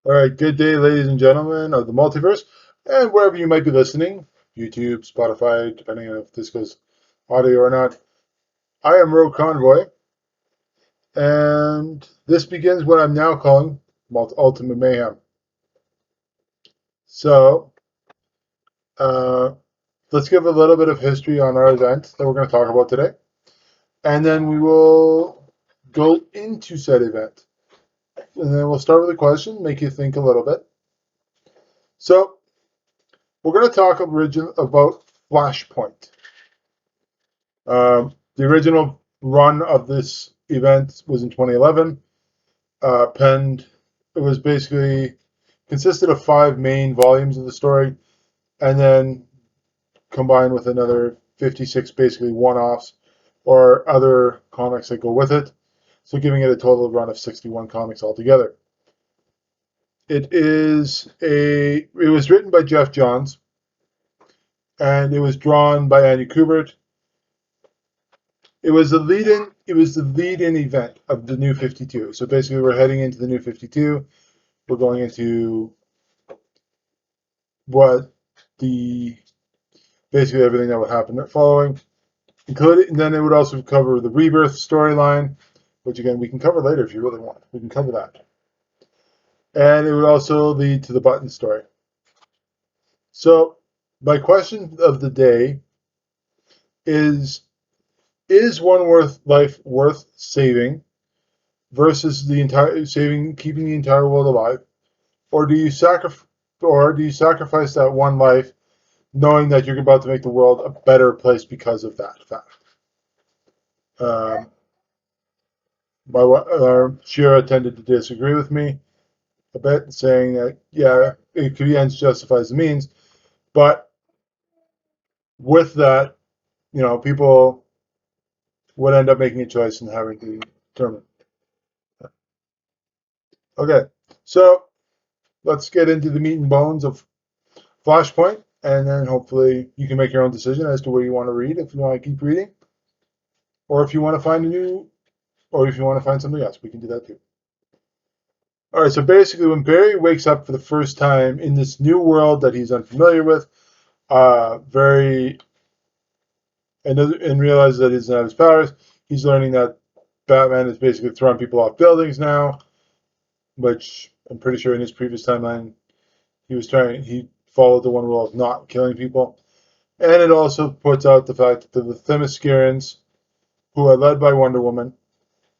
All right, good day, ladies and gentlemen of the multiverse, and wherever you might be listening, YouTube, Spotify, depending on if this goes audio or not. I am Rogue Convoy, and this begins what I'm now calling Ultimate Mayhem. So, uh, let's give a little bit of history on our event that we're going to talk about today, and then we will go into said event. And then we'll start with a question, make you think a little bit. So, we're going to talk about Flashpoint. The original run of this event was in 2011. Penned, it was basically consisted of 5 main volumes of the story, and then combined with another 56 basically one-offs or other comics that go with it. So giving it a total run of 61 comics altogether. It was written by Jeff Johns, and it was drawn by Andy Kubert. It was the lead-in. It was the lead-in event of the New 52. So basically, we're heading into the New 52. We're going into what the basically everything that would happen following, including. And then it would also cover the Rebirth storyline, which again we can cover later if you really want. We can cover that, and it would also lead to the Button story. So my question of the day is: Is one life worth saving versus the entire keeping the entire world alive? Or do you sacrifice that one life, knowing that you're about to make the world a better place because of that fact? Um, Shira tended to disagree with me a bit, saying that yeah, it could be ends justifies the means, but with that, people would end up making a choice and having to determine. Okay, so let's get into the meat and bones of Flashpoint, and then hopefully you can make your own decision as to where you want to read, if you want to keep reading, or if you want to find a new, or if you want to find something else, we can do that too. All right, so basically, when Barry wakes up for the first time in this new world that he's unfamiliar with, very and realizes that he doesn't have his powers, he's learning that Batman is basically throwing people off buildings now, which I'm pretty sure in his previous timeline he followed the one rule of not killing people. And it also puts out the fact that the Themyscirans, who are led by Wonder Woman,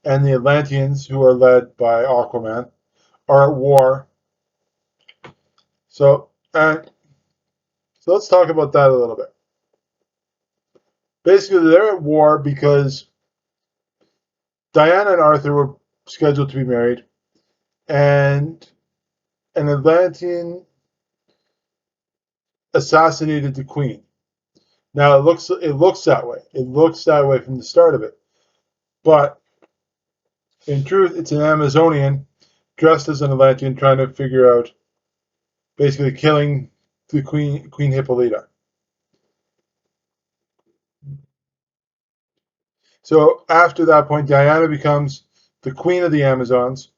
and the Atlanteans, who are led by Aquaman, are at war. So, so let's talk about that a little bit. Basically, they're at war because Diana and Arthur were scheduled to be married, and an Atlantean assassinated the queen. Now it looks that way. It looks that way from the start of it, but in truth, it's an Amazonian dressed as an Atlantean trying to figure out basically killing the Queen Hippolyta. So after that point, Diana becomes the queen of the Amazons,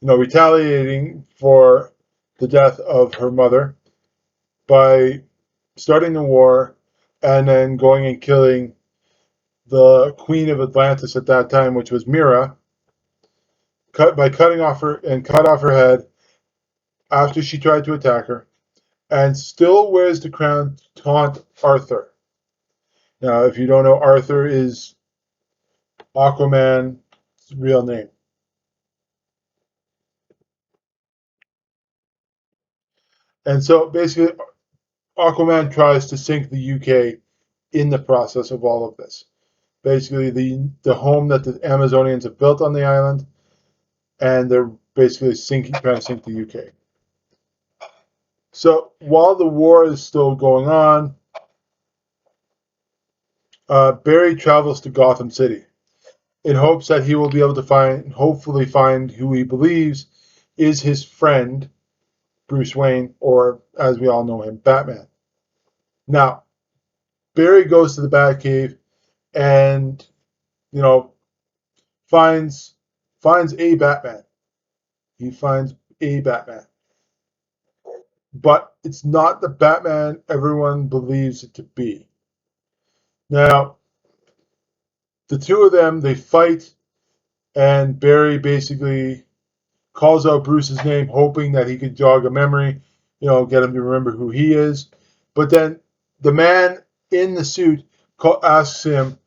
retaliating for the death of her mother by starting the war and then going and killing the queen of Atlantis at that time, which was Mira, cut off her head after she tried to attack her, and still wears the crown to taunt Arthur. Now, if you don't know, Arthur is Aquaman's real name. And so basically, Aquaman tries to sink the UK in the process of all of this. Basically, the home that the Amazonians have built on the island, and they're basically trying to sink the UK. So while the war is still going on, Barry travels to Gotham City in hopes that he will be able to hopefully find who he believes is his friend, Bruce Wayne, or as we all know him, Batman. Now, Barry goes to the Batcave and, you know, finds a Batman. He finds a Batman. But it's not the Batman everyone believes it to be. Now, the two of them, they fight, and Barry basically calls out Bruce's name, hoping that he could jog a memory, get him to remember who he is. But then the man in the suit asks him,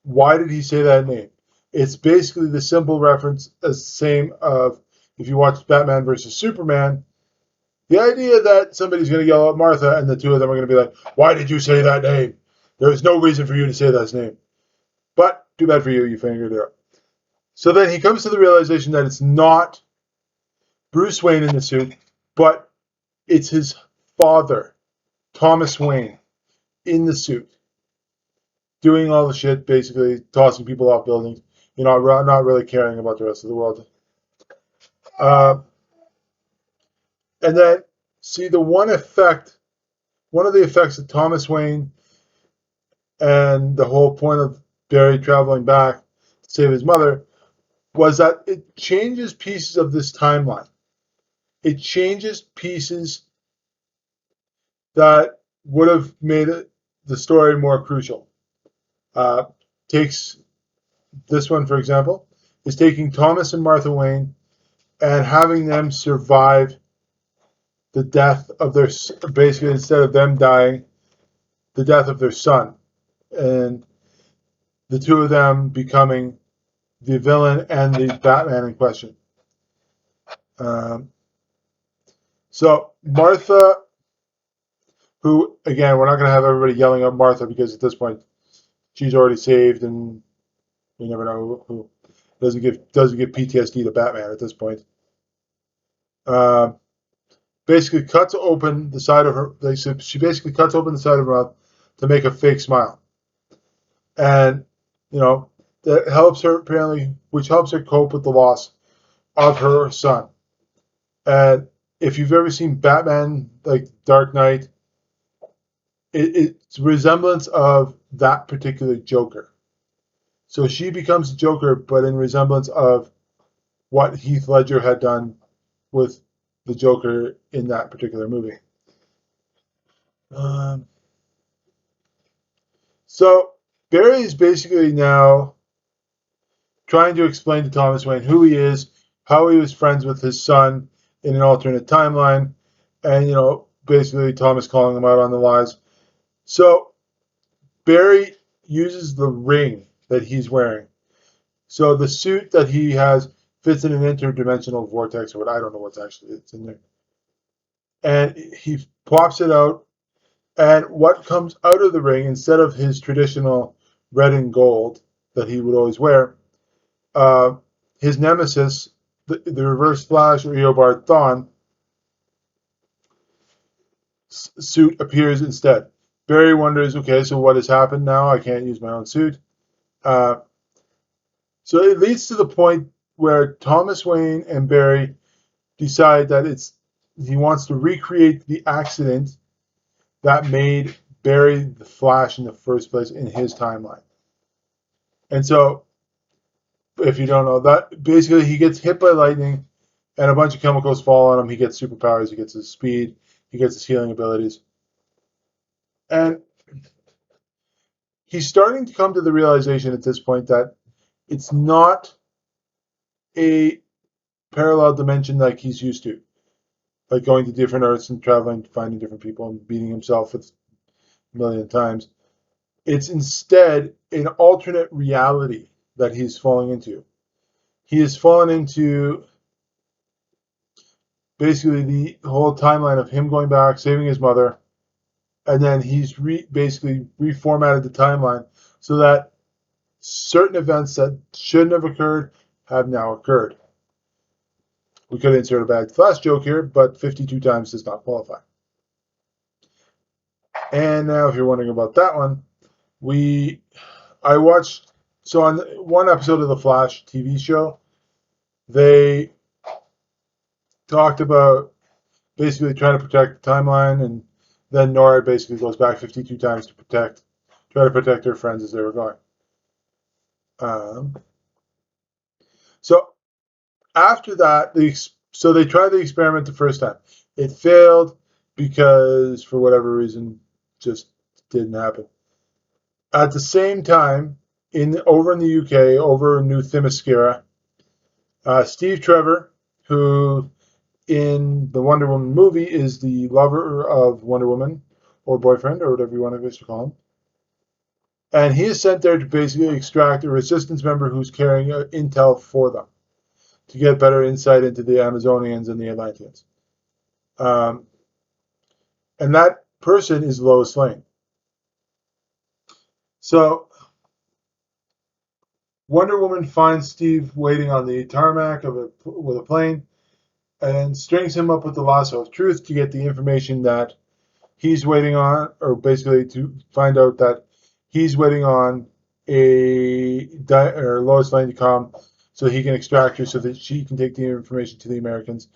why did he say that name? It's basically the simple reference as the same of if you watch Batman versus Superman, the idea that somebody's going to yell at Martha and the two of them are going to be like, why did you say that name? There's no reason for you to say that name. But too bad for you, you fingered it out. So then he comes to the realization that it's not Bruce Wayne in the suit, but it's his father, Thomas Wayne, in the suit, doing all the shit, basically tossing people off buildings, not really caring about the rest of the world. And then, see, one of the effects of Thomas Wayne and the whole point of Barry traveling back to save his mother was that it changes pieces of this timeline. It changes pieces that would have made the story more crucial. Takes this one, for example, is taking Thomas and Martha Wayne and having them survive the death of basically, instead of them dying, the death of their son. And the two of them becoming the villain and the Batman in question. So Martha, who, again, we're not going to have everybody yelling at Martha because at this point she's already saved, and you never know who doesn't give PTSD to Batman at this point. Basically cuts open the side of her. She basically cuts open the side of her mouth to make a fake smile, and that helps her apparently, which helps her cope with the loss of her son. And if you've ever seen Batman, like Dark Knight, it's a resemblance of that particular Joker. So she becomes Joker, but in resemblance of what Heath Ledger had done with the Joker in that particular movie. So Barry is basically now trying to explain to Thomas Wayne who he is, how he was friends with his son in an alternate timeline, and basically Thomas calling him out on the lies. So Barry uses the ring that he's wearing. So the suit that he has fits in an interdimensional vortex, or what, I don't know what's actually it's in there. And he pops it out, and what comes out of the ring, instead of his traditional red and gold that he would always wear, his nemesis, the Reverse Flash or Eobard Thawne suit appears instead. Barry wonders, okay, so what has happened now? I can't use my own suit. So it leads to the point where Thomas Wayne and Barry decide that he wants to recreate the accident that made Barry the Flash in the first place in his timeline. And so, if you don't know that, basically he gets hit by lightning and a bunch of chemicals fall on him. He gets superpowers, he gets his speed, he gets his healing abilities. And he's starting to come to the realization at this point that it's not a parallel dimension like he's used to, like going to different Earths and traveling, finding different people and beating himself with a million times. It's instead an alternate reality that he's falling into. He has fallen into basically the whole timeline of him going back, saving his mother, and then he's basically reformatted the timeline so that certain events that shouldn't have occurred have now occurred. We could insert a bad Flash joke here, but 52 times does not qualify. And now, if you're wondering about that one, I watched, so on one episode of the Flash TV show, they talked about basically trying to protect the timeline, and then Nora basically goes back 52 times to try to protect her friends as they were going. So after that, So they tried the experiment the first time. It failed because, for whatever reason, just didn't happen. At the same time, over in the UK, over in New Themyscira, Steve Trevor, who in the Wonder Woman movie is the lover of Wonder Woman, or boyfriend, or whatever you want to call him, and he is sent there to basically extract a resistance member who's carrying intel for them to get better insight into the Amazonians and the Atlanteans. Um, and that person is Lois Lane. So Wonder Woman finds Steve waiting on the tarmac with a plane and strings him up with the lasso of truth to get the information that he's waiting on, or basically to find out that he's waiting on or Lois Lane to come so he can extract her so that she can take the information to the Americans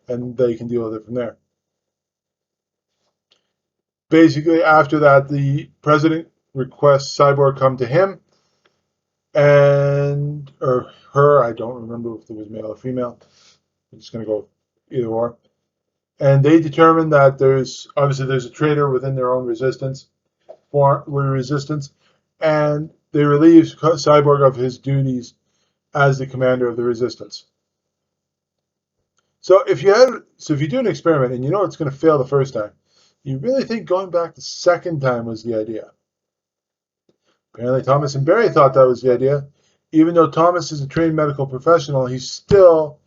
and they can deal with it from there. Basically, after that, the president requests Cyborg come to him or her. I don't remember if it was male or female. I'm just going to go either or. And they determine that there's a traitor within their own resistance, and they relieve Cyborg of his duties as the commander of the resistance. So if you do an experiment and you know it's going to fail the first time, you really think going back the second time was the idea. Apparently, Thomas and Barry thought that was the idea. Even though Thomas is a trained medical professional, he still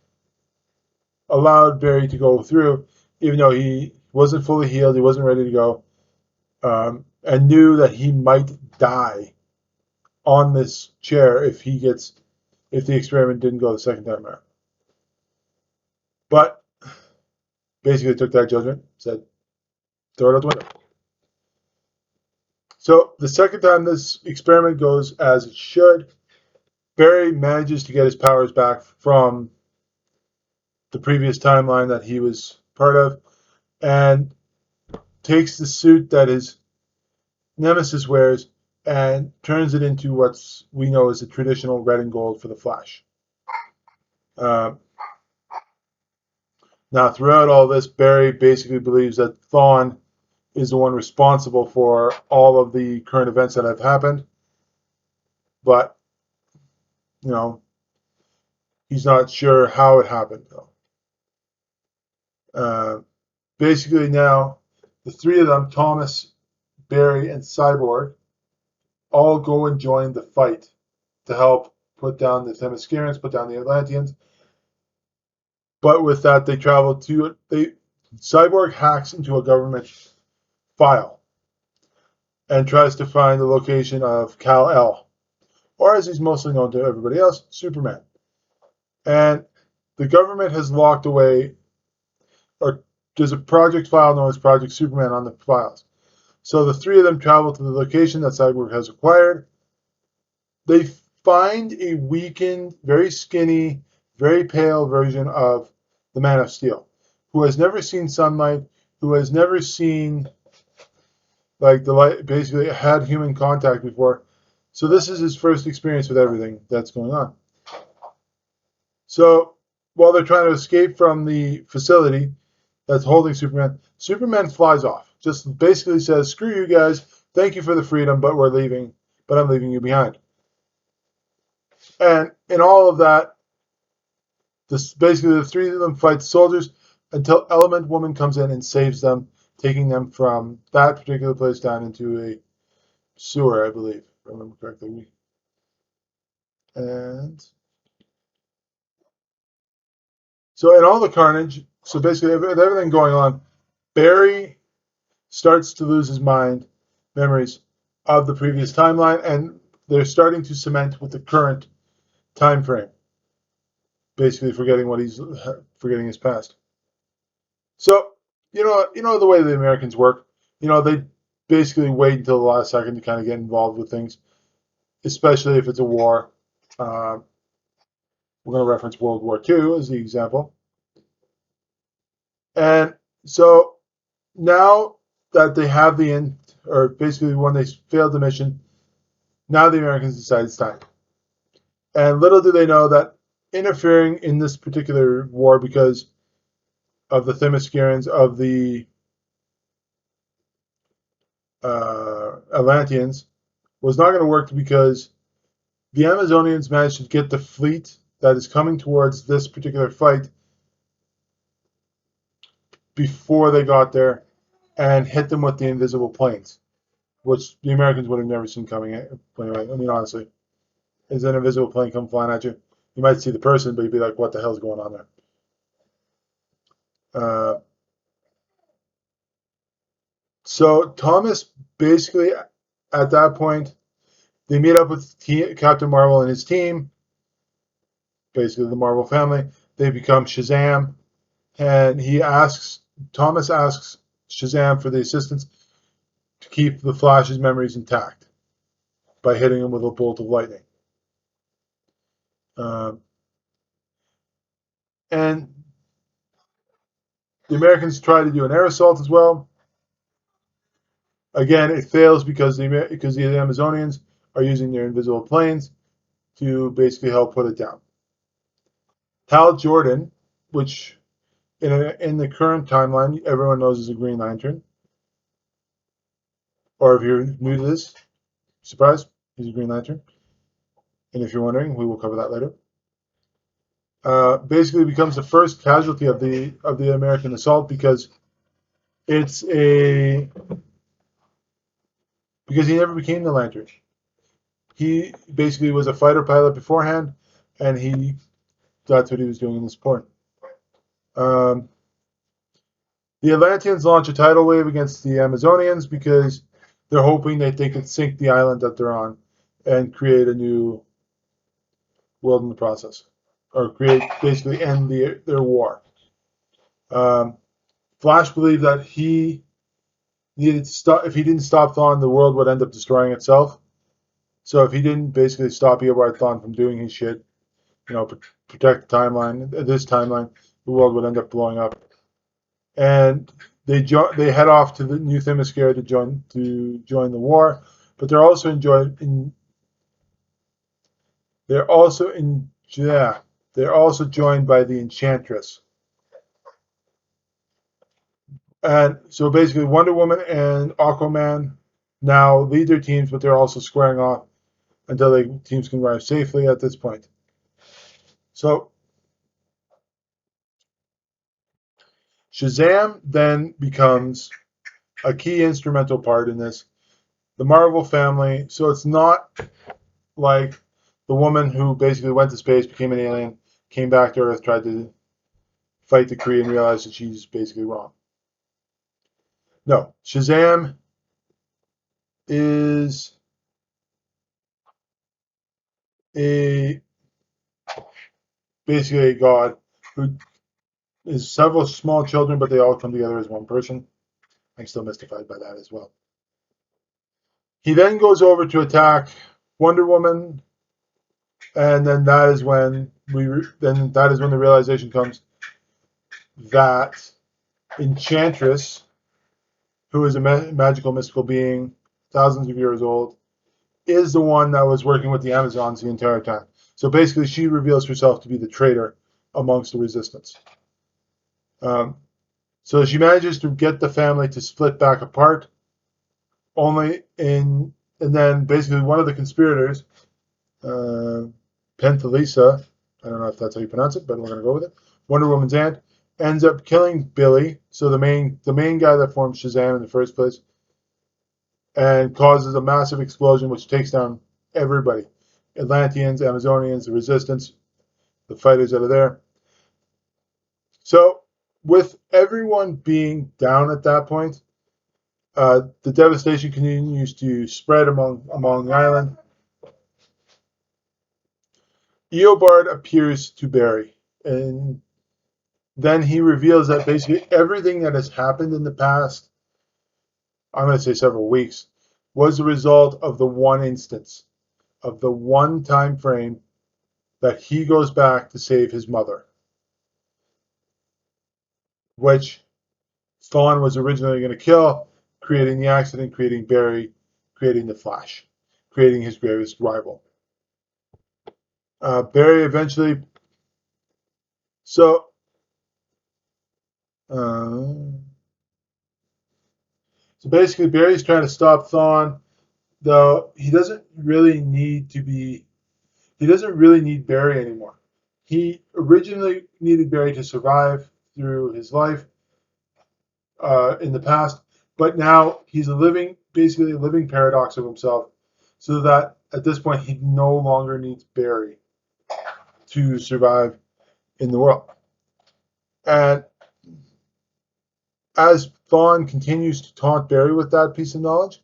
allowed Barry to go through, even though he wasn't fully healed, he wasn't ready to go, and knew that he might die on this chair if the experiment didn't go the second time around. But basically took that judgment, said, throw it out the window. So the second time this experiment goes as it should, Barry manages to get his powers back from the previous timeline that he was part of, and takes the suit that his nemesis wears and turns it into what we know as the traditional red and gold for the Flash. Now, throughout all this, Barry basically believes that Thawne is the one responsible for all of the current events that have happened, but he's not sure how it happened, though. Basically, now the three of them, Thomas, Barry, and Cyborg, all go and join the fight to help put down the Themyscirans, put down the Atlanteans. But with that, Cyborg hacks into a government file and tries to find the location of Kal-El, or as he's mostly known to everybody else, Superman. And the government has locked away, or there's a project file known as Project Superman on the files. So the three of them travel to the location that Cyborg has acquired. They find a weakened, very skinny, very pale version of the Man of Steel, who has never seen sunlight, who has never seen the light, basically had human contact before. So this is his first experience with everything that's going on. So while they're trying to escape from the facility that's holding Superman, Superman flies off. Just basically says, "Screw you guys. Thank you for the freedom, but we're leaving. But I'm leaving you behind." And in all of that, basically the three of them fight soldiers until Element Woman comes in and saves them, taking them from that particular place down into a sewer, I believe, if I remember correctly. And so in all the carnage, so basically with everything going on, Barry starts to lose his memories of the previous timeline, and they're starting to cement with the current time frame, basically forgetting his past. So you know the way the Americans work. They basically wait until the last second to kind of get involved with things, especially if it's a war. We're going to reference World War II as the example. And so now that they have or basically when they failed the mission, now the Americans decide it's time. And little do they know that interfering in this particular war, because of the Themyscirans, of the Atlanteans, was not going to work because the Amazonians managed to get the fleet that is coming towards this particular fight before they got there and hit them with the invisible planes, which the Americans would have never seen coming. Anyway, I mean, honestly, is an invisible plane come flying at you? You might see the person, but you'd be like, what the hell's going on there? Uh, so Thomas basically, at that point, they meet up with Captain Marvel and his team, basically the Marvel family. They become Shazam, and Thomas asks Shazam for the assistance to keep the Flash's memories intact by hitting him with a bolt of lightning. Um, and the Americans try to do an air assault as well. Again, it fails because the Amazonians are using their invisible planes to basically help put it down. Hal Jordan, which in the current timeline everyone knows is a Green Lantern, or if you're new to this, surprise, he's a Green Lantern. And if you're wondering, we will cover that later. Basically becomes the first casualty of the American assault because it's a because he never became the Lantern. He basically was a fighter pilot beforehand, and that's what he was doing in this point. Um, the Atlanteans launch a tidal wave against the Amazonians because they're hoping that they could sink the island that they're on and create a new world in the process, or basically end their war. Um, Flash believed that he needed to stop. If he didn't stop Thawne, the world would end up destroying itself. So if he didn't basically stop Eobard Thawne from doing his shit, protect the timeline, this timeline, the world would end up blowing up. And they head off to the New Themyscira to join the war, but they're also joined by the Enchantress. And so basically, Wonder Woman and Aquaman now lead their teams, but they're also squaring off until the teams can arrive safely at this point. So Shazam then becomes a key instrumental part in this. The Marvel family, so it's not like the woman who basically went to space, became an alien, came back to Earth, tried to fight the Kree, and realized that she's basically wrong. No, Shazam is a basically a god who is several small children, but they all come together as one person. I'm still mystified by that as well. He then goes over to attack Wonder Woman, and then that is when the realization comes that Enchantress, who is a magical mystical being, thousands of years old, is the one that was working with the Amazons the entire time. So basically, she reveals herself to be the traitor amongst the resistance. So she manages to get the family to split back apart. And then basically one of the conspirators, Penthalisa, I don't know if that's how you pronounce it, but we're going to go with it. Wonder Woman's aunt ends up killing Billy, so the main guy that formed Shazam in the first place, and causes a massive explosion which takes down everybody. Atlanteans, Amazonians, the Resistance, the fighters that are there. So with everyone being down at that point, the devastation continues to spread among the island. Eobard appears to Barry, and then he reveals that basically everything that has happened in the past, I'm going to say several weeks, was the result of the one instance, of the one time frame that he goes back to save his mother, which Thawne was originally going to kill, creating the accident, creating Barry, creating the Flash, creating his greatest rival. Barry eventually. So Uh, so basically, Barry's trying to stop Thawne, though he doesn't really need to be. He doesn't really need Barry anymore. He originally needed Barry to survive through his life in the past, but now he's basically a living paradox of himself, so that at this point he no longer needs Barry to survive in the world. And as Thawne continues to taunt Barry with that piece of knowledge,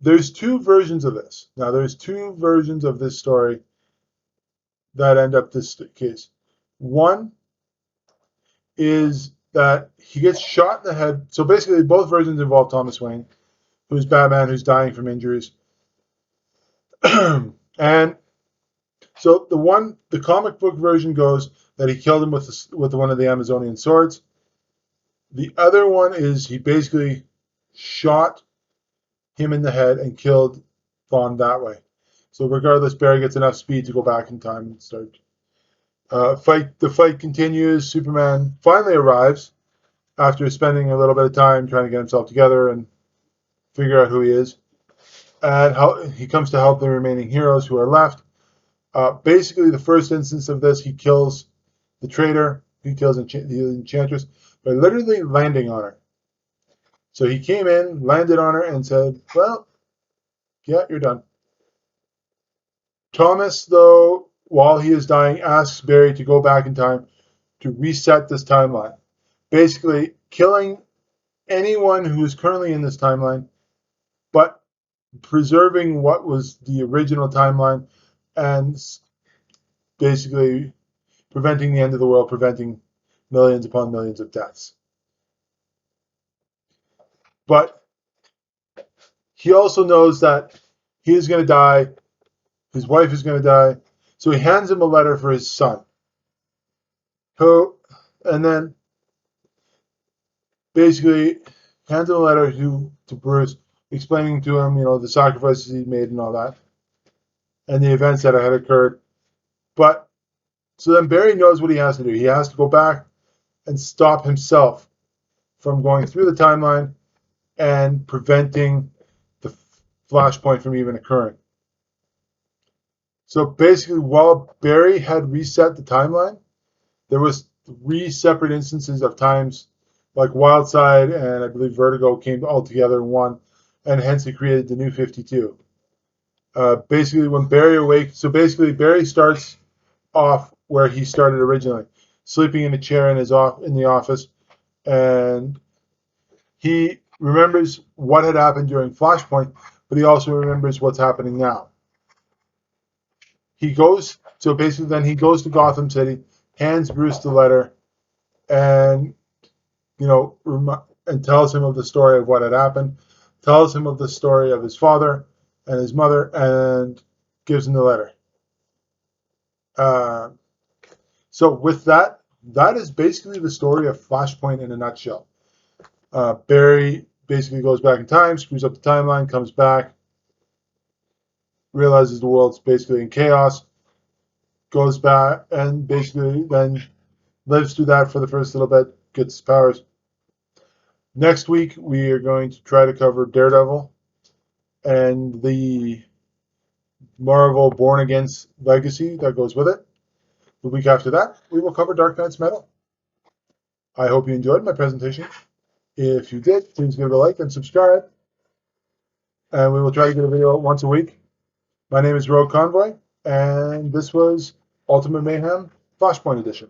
there's two versions of this. Now, there's two versions of this story that end up this case. One is that he gets shot in the head. So basically, both versions involve Thomas Wayne, who's Batman, who's dying from injuries. And so the comic book version goes that he killed him with one of the Amazonian swords. The other one is he basically shot him in the head and killed Thawne that way. So regardless, Barry gets enough speed to go back in time and start The fight continues. Superman finally arrives after spending a little bit of time trying to get himself together and figure out who he is. And how he comes to help the remaining heroes who are left. Basically, the first instance of this, he kills the traitor. He kills the Enchantress by literally landing on her. So he came in, landed on her, and said, "Well, yeah, you're done." Thomas, though, while he is dying, asks Barry to go back in time to reset this timeline, basically killing anyone who is currently in this timeline, but preserving what was the original timeline and basically preventing the end of the world, preventing millions upon millions of deaths. But he also knows that he is going to die, his wife is going to die, so he hands him a letter for his son. And then basically hands him a letter to Bruce, explaining to him, the sacrifices he made and all that, and the events that had occurred. But so then Barry knows what he has to do. He has to go back and stop himself from going through the timeline and preventing the Flashpoint from even occurring. So basically, while Barry had reset the timeline, there was 3 separate instances of times, like Wildside and I believe Vertigo came all together in one, and hence he created the New 52. Basically, when Barry awakes, so basically Barry starts off where he started originally, sleeping in a chair in the office, and he remembers what had happened during Flashpoint, but he also remembers what's happening now. He goes to Gotham City, hands Bruce the letter, and and tells him of the story of what had happened, tells him of the story of his father and his mother, and gives him the letter. So with that is basically the story of Flashpoint in a nutshell. Barry basically goes back in time, screws up the timeline, comes back, realizes the world's basically in chaos, goes back, and basically then lives through that for the first little bit, gets his powers. Next week, we are going to try to cover Daredevil and the Marvel Born Again legacy that goes with it. The week after that, we will cover Dark Knight's Metal. I hope you enjoyed my presentation. If you did, please give it a like and subscribe. And we will try to get a video out once a week. My name is Rogue Convoy, and this was Ultimate Mayhem Flashpoint Edition.